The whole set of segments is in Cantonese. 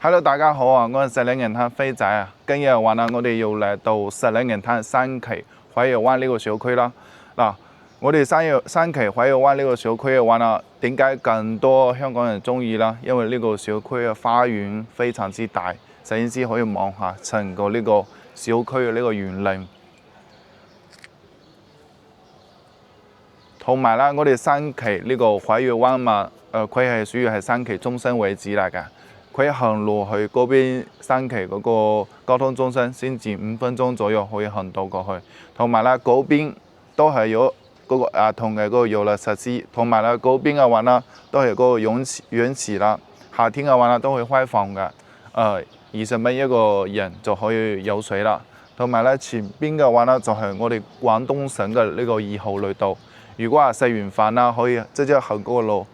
Hello，大家好啊！我係石嶺銀灘飛仔啊。今日話啦，我哋要嚟到石嶺銀灘三期海油灣呢個小區啦。嗱，我哋三期海油灣呢個小區嘅話啦，點解更多香港人中意啦？因為呢個小區嘅花園非常之大，首先可以望下成個呢個小區嘅呢個園林。同埋啦，我哋三期呢個海油灣嘛，佢係屬於係三期中心位置嚟嘅。佢行路去嗰邊三期嗰個交通中心，先至5分鐘左右可以行到過去。同埋啦，嗰邊都係有嗰個兒童嘅嗰個遊樂設施。同埋啦，嗰邊嘅話啦，都係嗰個泳池啦。夏天嘅話啦，都會開放嘅。20蚊一個人就可以游水啦。同埋咧，前邊嘅話咧，就係我哋廣東省嘅呢個2號隧道。如果話食完飯啦，可以直接行嗰個路，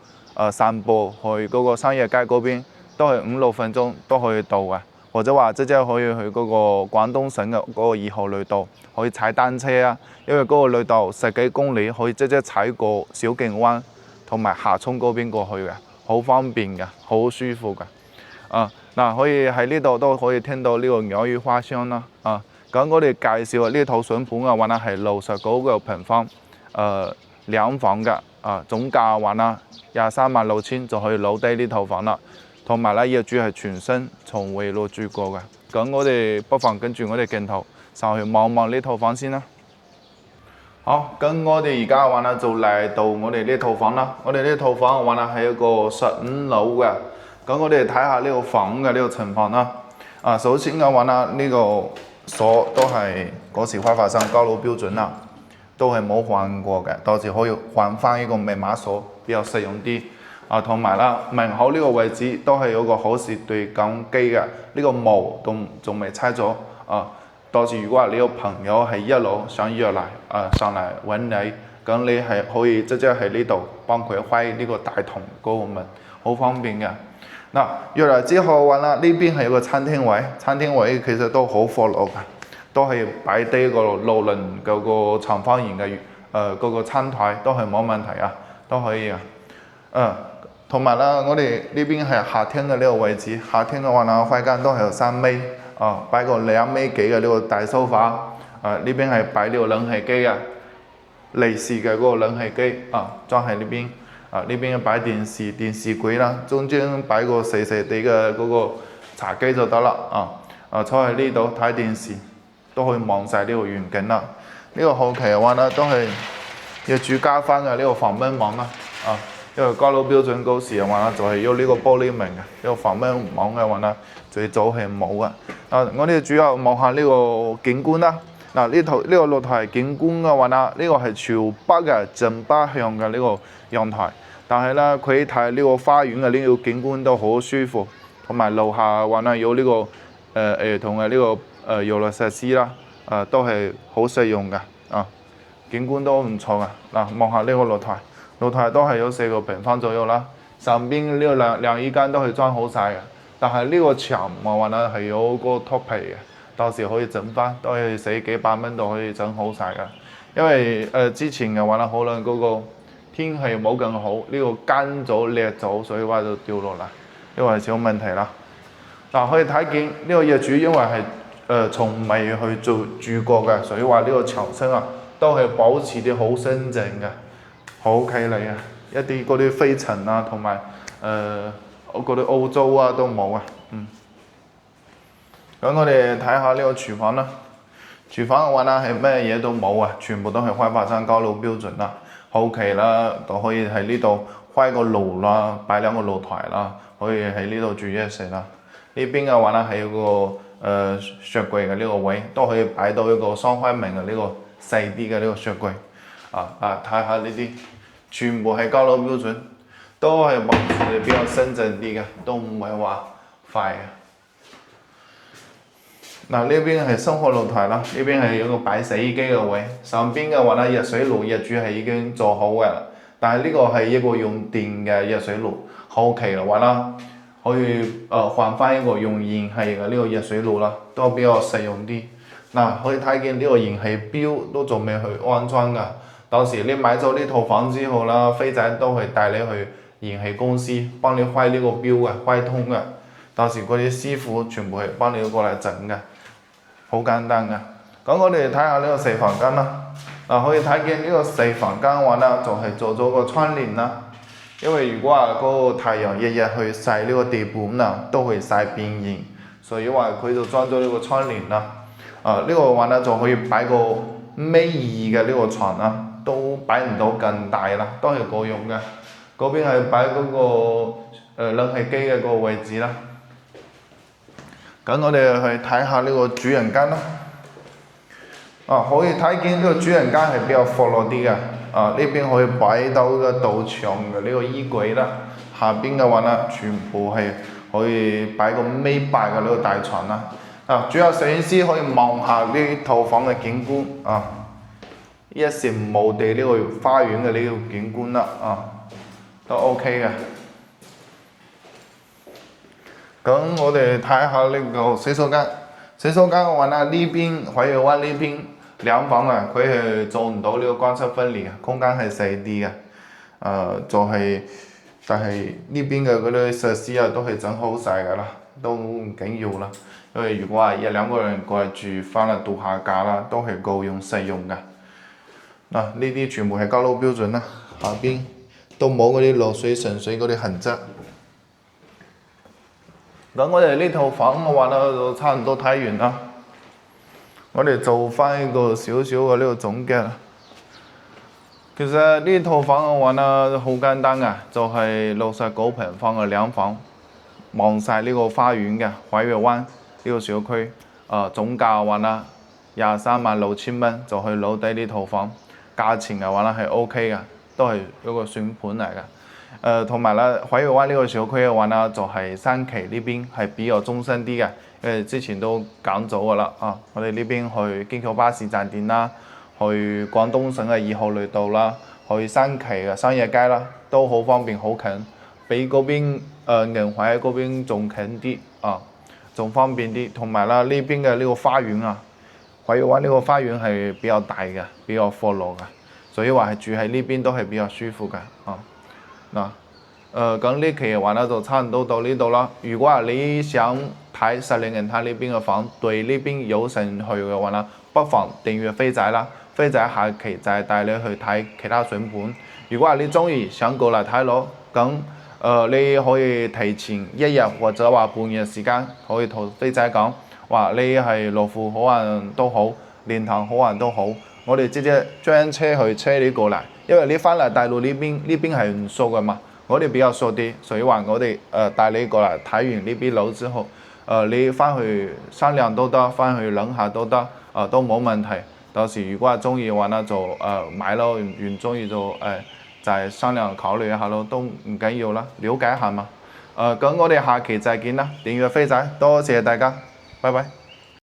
散步去嗰個商業街嗰邊，都係5-6分鐘都可以到嘅。或者話直接可以去嗰個廣東省嘅嗰個2號隧道，可以踩單車啊。因為嗰個隧道10幾公里，可以直接踩過小徑灣同埋下涌嗰邊過去嘅，好方便嘅，好舒服嘅。可以喺呢度都可以聽到呢個鳥語花香啦。咁我哋介紹呢套筍盤嘅話咧，係69個平方，2房嘅，總價話啦236000就可以攞低呢套房啦。同埋咧，業主係全新從未落住過嘅。咁我哋不妨跟住我哋鏡頭上去望望呢套房先啦。好，咁我哋而家嘅話咧就嚟到我哋呢套房啦。我哋呢套房嘅話咧係一個15樓嘅。咁我哋睇下呢個房嘅呢個情況啦。首先嘅話咧，呢個鎖都係嗰時開發商交樓標準啦，都係冇換過嘅，到時可以換翻一個密碼鎖，比較實用啲。同埋啦，門口呢個位置都係有個可視對講機嘅，呢個模都仲未拆咗。到時如果話你有朋友喺1樓想約嚟上嚟揾你，咁你係可以直接喺呢度幫佢開呢個大堂嗰個門，好方便嘅。約嚟之後話啦，呢邊係有個餐廳位，餐廳位其實都好闊落嘅，都係擺低個6人嗰個長方形嘅嗰個餐台都係冇問題啊，都可以啊。同埋啦，我哋呢邊係客廳嘅呢個位置，客廳嘅話啦，開間都係有3米，擺個2米幾嘅呢個大梳化，呢邊係擺呢個冷氣機嘅，利是嘅嗰個冷氣機裝喺呢邊。呢邊擺電視櫃啦，中間擺個細細地嘅嗰個茶几就得啦。坐喺呢度睇電視都可以望晒呢個遠景啦。呢個後期嘅話咧，都係業主加翻嘅呢個防蚊網啦。因為交樓標準嗰時嘅話咧，就係有呢個玻璃門嘅，呢個防蚊網嘅話咧，最早係冇嘅。我哋主要望下呢個景觀啦。呢個露台景觀嘅話咧，呢個係朝北嘅正北向嘅呢個陽台，但係咧佢睇呢個花園嘅呢個景觀都好舒服，同埋樓下話咧有呢個兒童嘅呢個遊樂設施啦，都係好實用嘅。景觀都唔錯嘅。望下呢個露台都係有4個平方左右啦。上邊呢個晾衣間都係裝好晒嘅，但係呢個牆嘅話咧係有個脫皮嘅，到時可以整翻，都係使幾百蚊就可以整好晒嘅。因為之前嘅話咧，可能嗰個天氣冇咁好，呢個乾咗裂咗，所以話就掉落嚟，呢個係小問題啦。可以睇見呢個業主因為係從未去住過嘅，所以話呢個牆身都係保持啲好新淨嘅，好企理啊！一啲嗰啲飛塵啊，同埋嗰啲污糟都冇啊。咁我哋睇下呢個廚房啦。廚房嘅話咧係咩嘢都冇啊，全部都係開發商交樓標準啦。後期啦，就可以喺呢度開個爐啦，擺2個露台啦，可以喺呢度煮嘢食啦。呢邊嘅話咧係有個雪櫃嘅呢個位，都可以擺到一個雙開門嘅呢個細啲嘅呢個雪櫃。睇下呢啲，全部係交樓標準，都係保持比較新淨啲嘅，都唔係話快嘅。呢邊係生活露台啦，呢邊係有個擺洗衣機嘅位，上邊嘅話咧熱水爐業主係已經做好嘅啦，但係呢個係一個用電嘅熱水爐，後期嘅話啦可以換翻一個用燃氣嘅呢個熱水爐啦，都比較實用啲。可以睇見呢個燃氣表都仲未去安裝㗎，到時你買咗呢套房之後啦，飛仔都會帶你去燃氣公司幫你開呢個表嘅，開通嘅。到時嗰啲師傅全部係幫你過嚟整嘅，好簡單嘅。咁我哋睇下呢個細房間啦。可以睇見呢個細房間嘅話呢，就係做咗個窗簾啦。因為如果話嗰個太陽日日去曬呢個地板啊，都會曬變形，所以話佢就裝咗呢個窗簾啦。呢個話呢就可以擺個尾二嘅呢個床啦，都擺唔到咁大啦，都係夠用嘅。嗰邊係擺嗰個冷氣機嘅嗰個位置啦。咁我哋去睇下呢個主人間啦。可以睇見呢個主人間係比較闊落啲嘅。呢邊可以擺到個道牆嘅呢個衣櫃啦。下邊嘅話呢，全部係可以擺個尾八嘅呢個大床啦。主要攝影師可以望下呢套房嘅景觀一望無地呢個花園嘅呢個景觀啦。都 OK 嘅。咁我哋睇下呢個洗手間。洗手間嘅話呢，呢邊海月灣呢邊兩房佢係做唔到呢個乾濕分離嘅，空間係細啲嘅。但係呢邊嘅嗰啲設施都係整好晒㗎啦，都唔緊要啦。因為如果話一兩個人過嚟住翻嚟度下假啦，都係夠用實用㗎。呢啲全部係高樓標準啦，下邊都冇嗰啲落水滲水嗰啲痕跡。咁我哋呢套房嘅話呢，就差唔多睇完啦。我哋做翻一個少少嘅呢個總結。其實呢套房嘅話呢，好簡單㗎，就係69平方嘅兩房，望晒呢個花園嘅海月灣呢個小區。總價嘅話呢，236000蚊就去攞低呢套房。價錢嘅話呢係 OK 嘅，都係一個選盤嚟嘅。同埋呢，海月灣呢個小區嘅話呢，就係三期呢邊係比較中心啲嘅，因為之前都講咗㗎啦。我哋呢邊去京橋巴士站點啦，去廣東省嘅2號隧道啦，去三期嘅商業街啦，都好方便好近，比嗰邊銀海嗰邊仲近啲仲方便啲。同埋啦，呢邊嘅呢個花園海月灣呢個花園係比較大嘅，比較闊落嘅，所以話係住喺呢邊都係比較舒服嘅。咁呢期嘅話呢就差唔多到呢度啦。如果話你想睇石嶺銀灘呢邊嘅房，對呢邊有興趣嘅話呢，不妨訂閱飛仔啦。飛仔下期就係帶你去睇其他選盤。如果話你中意想過嚟睇樓，咁你可以提前1日或者話半日時間，可以同飛仔講話你係羅湖好運都好，蓮塘好運都好，我哋直接將車去車你過嚟。因為你翻嚟大陸呢邊係唔熟㗎嘛，我哋比較熟啲，所以話我哋帶你過嚟睇完呢邊樓之後，你翻去商量都得，翻去諗下都得，都冇問題。到時如果係中意嘅話呢，就買咯；唔中意就係商量考慮一下咯，都唔緊要啦，了解下嘛。咁我哋下期再見啦，訂閱飛仔，多謝大家，拜拜。